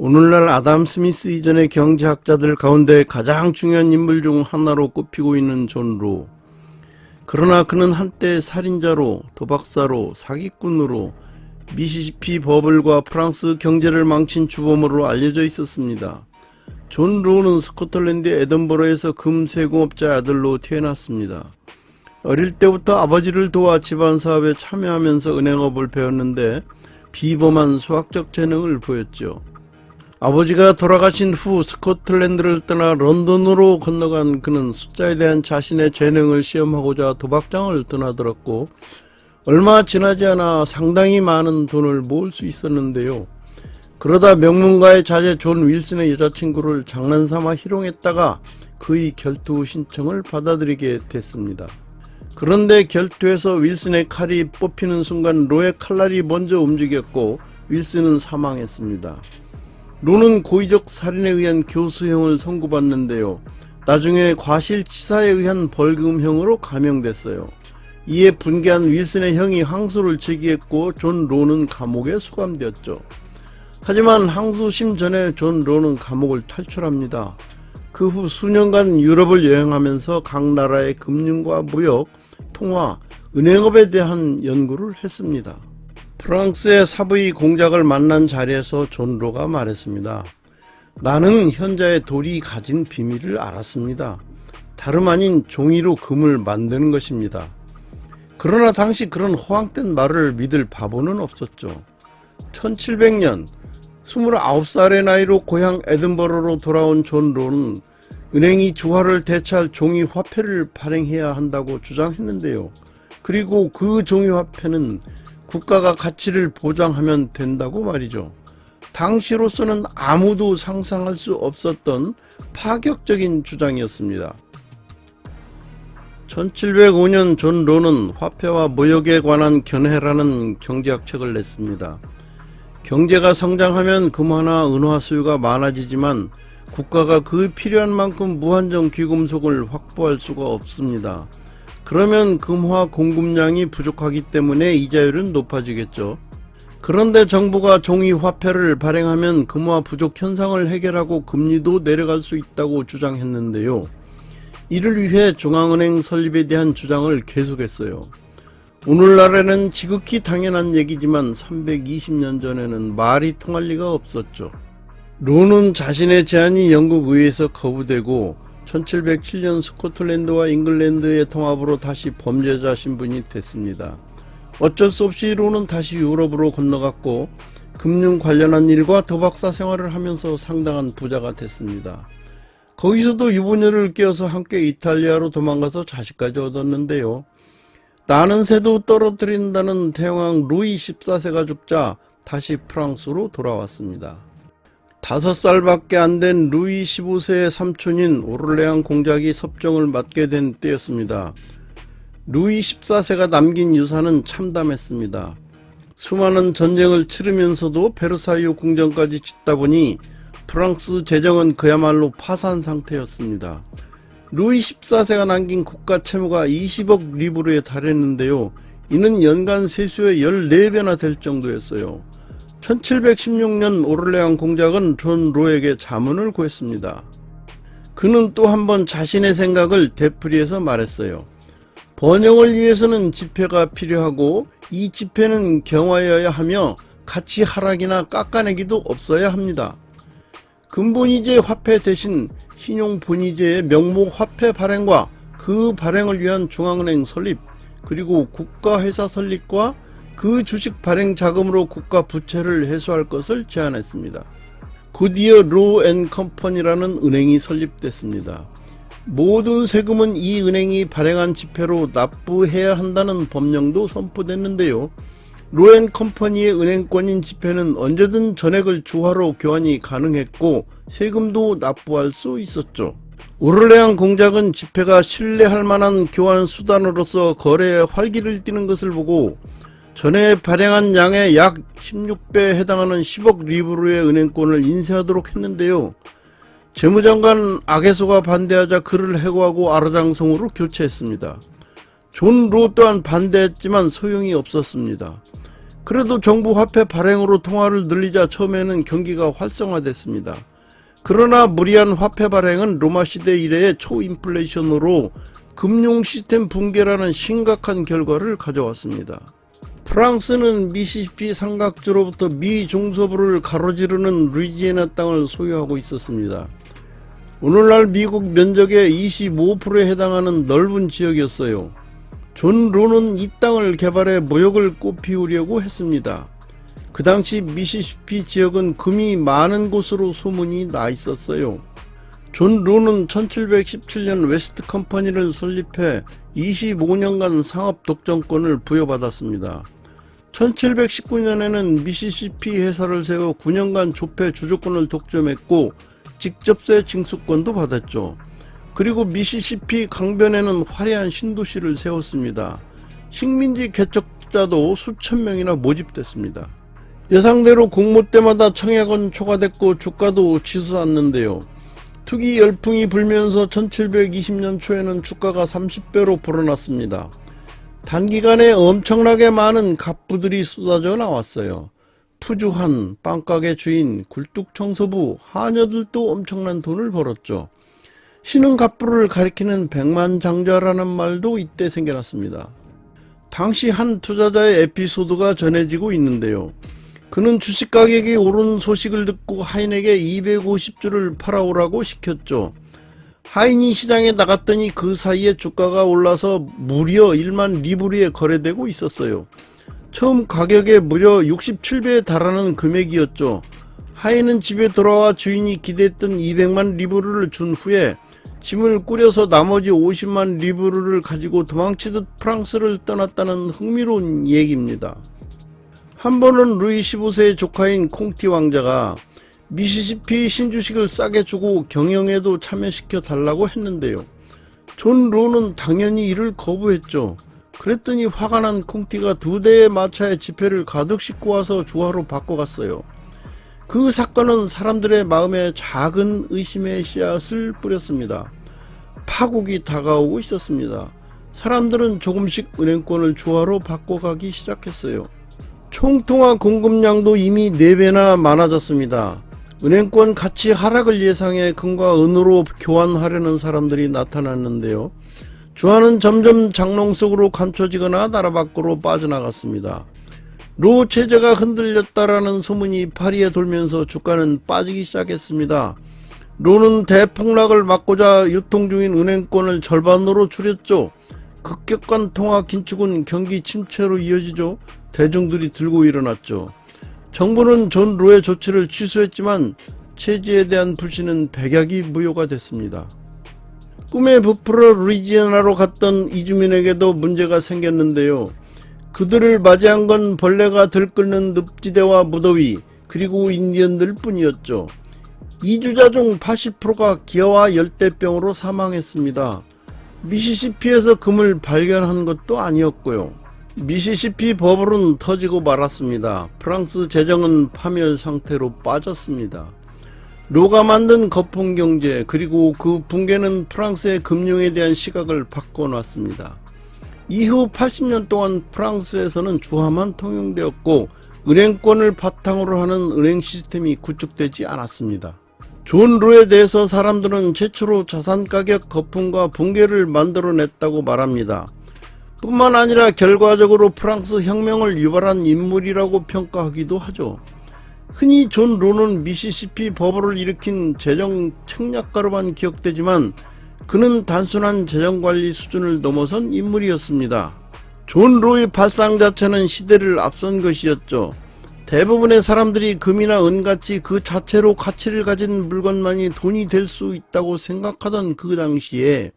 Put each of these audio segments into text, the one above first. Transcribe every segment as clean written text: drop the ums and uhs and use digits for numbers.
오늘날 아담 스미스 이전의 경제학자들 가운데 가장 중요한 인물 중 하나로 꼽히고 있는 존 로. 그러나 그는 한때 살인자로, 도박사로, 사기꾼으로 미시시피 버블과 프랑스 경제를 망친 주범으로 알려져 있었습니다. 존 로는 스코틀랜드 에든버러에서 금세공업자의 아들로 태어났습니다. 어릴 때부터 아버지를 도와 집안 사업에 참여하면서 은행업을 배웠는데 비범한 수학적 재능을 보였죠. 아버지가 돌아가신 후 스코틀랜드를 떠나 런던으로 건너간 그는 숫자에 대한 자신의 재능을 시험하고자 도박장을 드나들었고 얼마 지나지 않아 상당히 많은 돈을 모을 수 있었는데요. 그러다 명문가의 자제 존 윌슨의 여자친구를 장난삼아 희롱했다가 그의 결투 신청을 받아들이게 됐습니다. 그런데 결투에서 윌슨의 칼이 뽑히는 순간 로의 칼날이 먼저 움직였고 윌슨은 사망했습니다. 로는 고의적 살인에 의한 교수형을 선고받는데요. 나중에 과실치사에 의한 벌금형으로 감형됐어요. 이에 분개한 윌슨의 형이 항소를 제기했고 존 로는 감옥에 수감되었죠. 하지만 항소심 전에 존 로는 감옥을 탈출합니다. 그 후 수년간 유럽을 여행하면서 각 나라의 금융과 무역, 통화, 은행업에 대한 연구를 했습니다. 프랑스의 사부의 공작을 만난 자리에서 존 로가 말했습니다. 나는 현자의 돌이 가진 비밀을 알았습니다. 다름 아닌 종이로 금을 만드는 것입니다. 그러나 당시 그런 허황된 말을 믿을 바보는 없었죠. 1700년 29살의 나이로 고향 에든버러로 돌아온 존 로는 은행이 주화를 대체할 종이 화폐를 발행해야 한다고 주장했는데요. 그리고 그 종이 화폐는 국가가 가치를 보장하면 된다고 말이죠. 당시로서는 아무도 상상할 수 없었던 파격적인 주장이었습니다. 1705년 존 로는 화폐와 무역에 관한 견해라는 경제학 책을 냈습니다. 경제가 성장하면 금화나 은화 수요가 많아지지만 국가가 그 필요한 만큼 무한정 귀금속을 확보할 수가 없습니다. 그러면 금화 공급량이 부족하기 때문에 이자율은 높아지겠죠. 그런데 정부가 종이 화폐를 발행하면 금화 부족 현상을 해결하고 금리도 내려갈 수 있다고 주장했는데요. 이를 위해 중앙은행 설립에 대한 주장을 계속했어요. 오늘날에는 지극히 당연한 얘기지만 320년 전에는 말이 통할 리가 없었죠. 로는 자신의 제안이 영국 의회에서 거부되고 1707년 스코틀랜드와 잉글랜드의 통합으로 다시 범죄자 신분이 됐습니다. 어쩔 수 없이 로는 다시 유럽으로 건너갔고 금융 관련한 일과 도박사 생활을 하면서 상당한 부자가 됐습니다. 거기서도 유부녀를 깨어서 함께 이탈리아로 도망가서 자식까지 얻었는데요. 나는 새도 떨어뜨린다는 대왕 루이 14세가 죽자 다시 프랑스로 돌아왔습니다. 5살밖에 안 된 루이 15세의 삼촌인 오를레앙 공작이 섭정을 맡게 된 때였습니다. 루이 14세가 남긴 유산은 참담했습니다. 수많은 전쟁을 치르면서도 베르사유 궁전까지 짓다 보니 프랑스 재정은 그야말로 파산 상태였습니다. 루이 14세가 남긴 국가 채무가 20억 리브르에 달했는데요. 이는 연간 세수의 14배나 될 정도였어요. 1716년 오를레앙 공작은 존 로에게 자문을 구했습니다. 그는 또 한 번 자신의 생각을 되풀이해서 말했어요. 번영을 위해서는 지폐가 필요하고 이 지폐는 경화여야 하며 가치 하락이나 깎아내기도 없어야 합니다. 근본이제 화폐 대신 신용본위제의 명목 화폐 발행과 그 발행을 위한 중앙은행 설립, 그리고 국가회사 설립과 그 주식 발행 자금으로 국가 부채를 해소할 것을 제안했습니다. 곧이어 로 앤 컴퍼니라는 은행이 설립됐습니다. 모든 세금은 이 은행이 발행한 지폐로 납부해야 한다는 법령도 선포됐는데요. 로 앤 컴퍼니의 은행권인 지폐는 언제든 전액을 주화로 교환이 가능했고 세금도 납부할 수 있었죠. 오를레앙 공작은 지폐가 신뢰할 만한 교환 수단으로서 거래에 활기를 띠는 것을 보고 전에 발행한 양의 약 16배에 해당하는 10억 리브르의 은행권을 인쇄하도록 했는데요. 재무장관 아게소가 반대하자 그를 해고하고 아르장성으로 교체했습니다. 존 로 또한 반대했지만 소용이 없었습니다. 그래도 정부 화폐 발행으로 통화를 늘리자 처음에는 경기가 활성화됐습니다. 그러나 무리한 화폐 발행은 로마 시대 이래의 초인플레이션으로 금융 시스템 붕괴라는 심각한 결과를 가져왔습니다. 프랑스는 미시시피 삼각주로부터 미 중서부를 가로지르는 루이지애나 땅을 소유하고 있었습니다. 오늘날 미국 면적의 25%에 해당하는 넓은 지역이었어요. 존 로는 이 땅을 개발해 무역을 꽃피우려고 했습니다. 그 당시 미시시피 지역은 금이 많은 곳으로 소문이 나 있었어요. 존 로는 1717년 웨스트 컴퍼니를 설립해 25년간 상업 독점권을 부여받았습니다. 1719년에는 미시시피 회사를 세워 9년간 조폐 주조권을 독점했고 직접세 징수권도 받았죠. 그리고 미시시피 강변에는 화려한 신도시를 세웠습니다. 식민지 개척자도 수천 명이나 모집됐습니다. 예상대로 공모 때마다 청약은 초과됐고 주가도 치솟았는데요. 투기 열풍이 불면서 1720년 초에는 주가가 30배로 불어났습니다. 단기간에 엄청나게 많은 갑부들이 쏟아져 나왔어요. 푸주한, 빵가게 주인, 굴뚝청소부, 하녀들도 엄청난 돈을 벌었죠. 신흥 갑부를 가리키는 백만장자라는 말도 이때 생겨났습니다. 당시 한 투자자의 에피소드가 전해지고 있는데요. 그는 주식 가격이 오른 소식을 듣고 하인에게 250주를 팔아오라고 시켰죠. 하인이 시장에 나갔더니 그 사이에 주가가 올라서 무려 1만 리브르에 거래되고 있었어요. 처음 가격에 무려 67배에 달하는 금액이었죠. 하인은 집에 돌아와 주인이 기대했던 200만 리브르를 준 후에 짐을 꾸려서 나머지 50만 리브르를 가지고 도망치듯 프랑스를 떠났다는 흥미로운 얘기입니다. 한 번은 루이 15세의 조카인 콩티 왕자가 미시시피 신주식을 싸게 주고 경영에도 참여시켜 달라고 했는데요. 존 로는 당연히 이를 거부했죠. 그랬더니 화가 난 콩티가 2대의 마차에 지폐를 가득 싣고 와서 주화로 바꿔갔어요. 그 사건은 사람들의 마음에 작은 의심의 씨앗을 뿌렸습니다. 파국이 다가오고 있었습니다. 사람들은 조금씩 은행권을 주화로 바꿔가기 시작했어요. 총통화 공급량도 이미 4배나 많아졌습니다. 은행권 가치 하락을 예상해 금과 은으로 교환하려는 사람들이 나타났는데요. 주화는 점점 장롱 속으로 감춰지거나 나라 밖으로 빠져나갔습니다. 로 체제가 흔들렸다라는 소문이 파리에 돌면서 주가는 빠지기 시작했습니다. 로는 대폭락을 막고자 유통 중인 은행권을 절반으로 줄였죠. 급격한 통화 긴축은 경기 침체로 이어지죠. 대중들이 들고 일어났죠. 정부는 존 로의 조치를 취소했지만 체제에 대한 불신은 백약이 무효가 됐습니다. 꿈에 부풀어 루이지애나로 갔던 이주민에게도 문제가 생겼는데요. 그들을 맞이한 건 벌레가 들끓는 늪지대와 무더위 그리고 인디언들 뿐이었죠. 이주자 중 80%가 기아와 열대병으로 사망했습니다. 미시시피에서 금을 발견한 것도 아니었고요. 미시시피 버블은 터지고 말았습니다. 프랑스 재정은 파멸 상태로 빠졌습니다. 로가 만든 거품 경제 그리고 그 붕괴는 프랑스의 금융에 대한 시각을 바꿔놨습니다. 이후 80년 동안 프랑스에서는 주화만 통용되었고 은행권을 바탕으로 하는 은행 시스템이 구축되지 않았습니다. 존 로에 대해서 사람들은 최초로 자산가격 거품과 붕괴를 만들어냈다고 말합니다. 뿐만 아니라 결과적으로 프랑스 혁명을 유발한 인물이라고 평가하기도 하죠. 흔히 존 로는 미시시피 버블을 일으킨 재정 책략가로만 기억되지만 그는 단순한 재정관리 수준을 넘어선 인물이었습니다. 존 로의 발상 자체는 시대를 앞선 것이었죠. 대부분의 사람들이 금이나 은같이 그 자체로 가치를 가진 물건만이 돈이 될 수 있다고 생각하던 그 당시에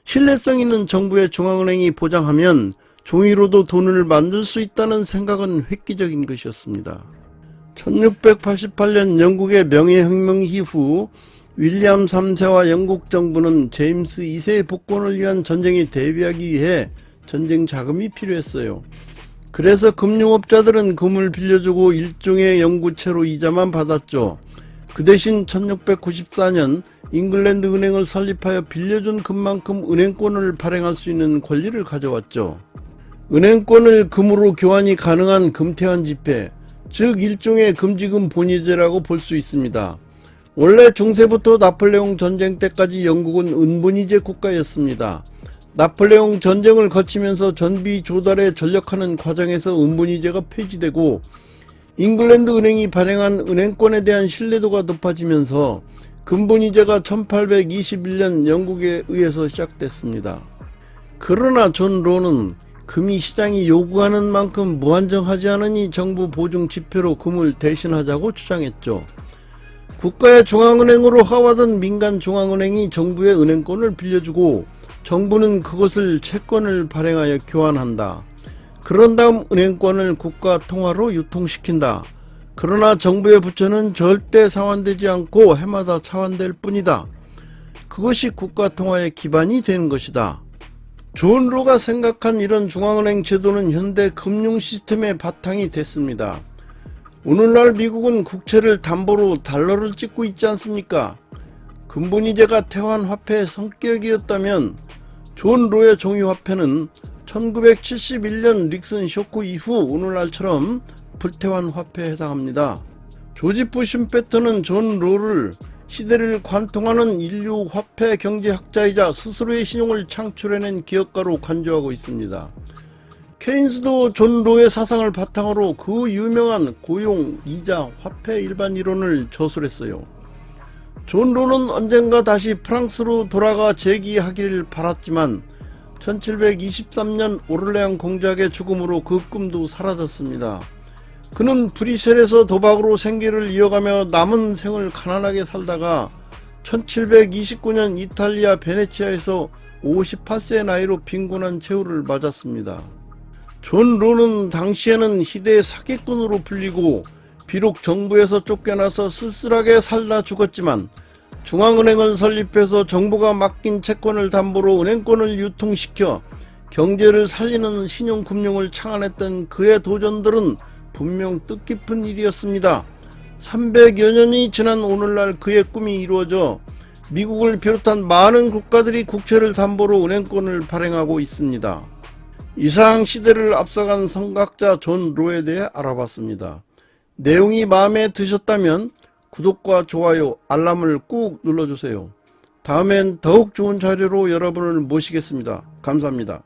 신뢰성 있는 정부의 중앙은행이 보장하면 종이로도 돈을 만들 수 있다는 생각은 획기적인 것이었습니다. 1688년 영국의 명예혁명 이후 윌리엄 3세와 영국 정부는 제임스 2세의 복권을 위한 전쟁에 대비하기 위해 전쟁 자금이 필요했어요. 그래서 금융업자들은 금을 빌려주고 일종의 연구채로 이자만 받았죠. 그 대신 1694년 잉글랜드 은행을 설립하여 빌려준 금만큼 은행권을 발행할 수 있는 권리를 가져왔죠. 은행권을 금으로 교환이 가능한 금태환 지폐, 즉 일종의 금지금 본위제라고 볼 수 있습니다. 원래 중세부터 나폴레옹 전쟁 때까지 영국은 은본위제 국가였습니다. 나폴레옹 전쟁을 거치면서 전비 조달에 전력하는 과정에서 은본위제가 폐지되고 잉글랜드 은행이 발행한 은행권에 대한 신뢰도가 높아지면서 금본위제가 1821년 영국에 의해서 시작됐습니다. 그러나 존 로는 금이 시장이 요구하는 만큼 무한정하지 않으니 정부 보증 지폐로 금을 대신하자고 주장했죠. 국가의 중앙은행으로 하와던 민간 중앙은행이 정부의 은행권을 빌려주고 정부는 그것을 채권을 발행하여 교환한다. 그런 다음 은행권을 국가 통화로 유통시킨다. 그러나 정부의 부채는 절대 상환되지 않고 해마다 차환될 뿐이다. 그것이 국가 통화의 기반이 되는 것이다. 존 로가 생각한 이런 중앙은행 제도는 현대 금융 시스템의 바탕이 됐습니다. 오늘날 미국은 국채를 담보로 달러를 찍고 있지 않습니까? 금본위제가 태환 화폐의 성격이었다면 존 로의 종이화폐는 1971년 닉슨 쇼크 이후 오늘날처럼 불태환 화폐에 해당합니다. 조지프 슌페터는 존 로를 시대를 관통하는 인류 화폐 경제학자이자 스스로의 신용을 창출해낸 기업가로 간주하고 있습니다. 케인스도 존 로의 사상을 바탕으로 그 유명한 고용, 이자, 화폐 일반 이론을 저술했어요. 존 로는 언젠가 다시 프랑스로 돌아가 재기하기를 바랐지만 1723년 오를레앙 공작의 죽음으로 그 꿈도 사라졌습니다. 그는 브뤼셀에서 도박으로 생계를 이어가며 남은 생을 가난하게 살다가 1729년 이탈리아 베네치아에서 58세의 나이로 빈곤한 최후를 맞았습니다. 존 로는 당시에는 희대의 사기꾼으로 불리고 비록 정부에서 쫓겨나서 쓸쓸하게 살다 죽었지만 중앙은행을 설립해서 정부가 맡긴 채권을 담보로 은행권을 유통시켜 경제를 살리는 신용금융을 창안했던 그의 도전들은 분명 뜻깊은 일이었습니다. 300여 년이 지난 오늘날 그의 꿈이 이루어져 미국을 비롯한 많은 국가들이 국채를 담보로 은행권을 발행하고 있습니다. 이상 시대를 앞서간 성각자 존 로에 대해 알아봤습니다. 내용이 마음에 드셨다면 구독과 좋아요, 알람을 꾹 눌러주세요. 다음엔 더욱 좋은 자료로 여러분을 모시겠습니다. 감사합니다.